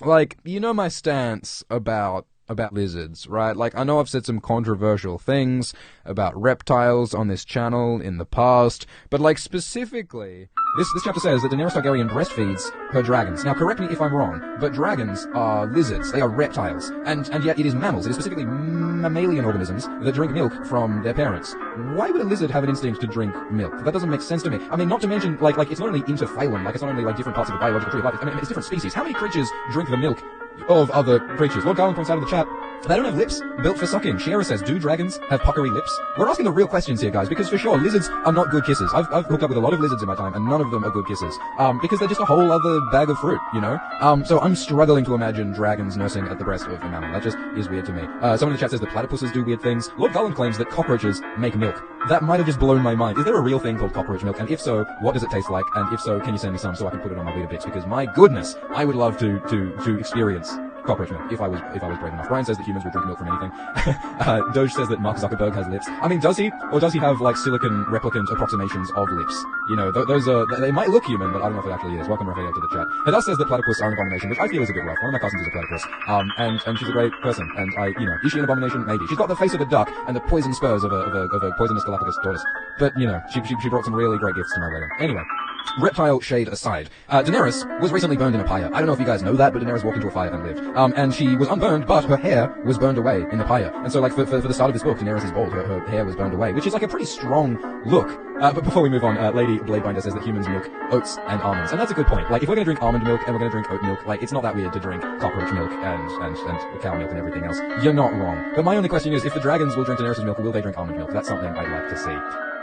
like, you know my stance about lizards, right? Like, I know I've said some controversial things about reptiles on this channel in the past, but like specifically, this chapter says that Daenerys Targaryen breastfeeds her dragons. Now, correct me if I'm wrong, but dragons are lizards. They are reptiles, and yet it is mammals. It is specifically mammalian organisms that drink milk from their parents. Why would a lizard have an instinct to drink milk? That doesn't make sense to me. I mean, not to mention, like it's not only interphylum, like it's not only like different parts of the biological tree of life. I mean, it's different species. How many creatures drink the milk of other creatures? Lord Garland points out in the chat, they don't have lips built for sucking. Shiera says, do dragons have puckery lips? We're asking the real questions here, guys, because for sure, lizards are not good kissers. I've hooked up with a lot of lizards in my time, and none of them are good kissers. Because they're just a whole other bag of fruit, you know? So I'm struggling to imagine dragons nursing at the breast of a mammal. That just is weird to me. Someone in the chat says that platypuses do weird things. Lord Garland claims that cockroaches make milk. That might have just blown my mind. Is there a real thing called cockroach milk? And if so, what does it taste like? And if so, can you send me some so I can put it on my Weetabix? Because my goodness, I would love to experience cockroach milk, if I was brave enough. Brian says that humans would drink milk from anything. Doge says that Mark Zuckerberg has lips. I mean, does he? Or does he have, like, silicon replicant approximations of lips? You know, those are, they might look human, but I don't know if it actually is. Welcome, Raphael, to the chat. Hadas says that platypus are an abomination, which I feel is a bit rough. One of my cousins is a platypus. And she's a great person. And is she an abomination? Maybe. She's got the face of a duck and the poison spurs of a poisonous Galapagos tortoise. But, you know, she brought some really great gifts to my wedding. Anyway. Reptile shade aside, Daenerys was recently burned in a pyre. I don't know if you guys know that, but Daenerys walked into a fire and lived. And she was unburned, but her hair was burned away in the pyre. And so, like, for the start of this book, Daenerys is bald. Her hair was burned away, which is like a pretty strong look. But before we move on, Lady Bladebinder says that humans milk oats and almonds. And that's a good point. Like, if we're gonna drink almond milk and we're gonna drink oat milk, like, it's not that weird to drink cockroach milk and cow milk and everything else. You're not wrong. But my only question is, if the dragons will drink Daenerys' milk, will they drink almond milk? That's something I'd like to see.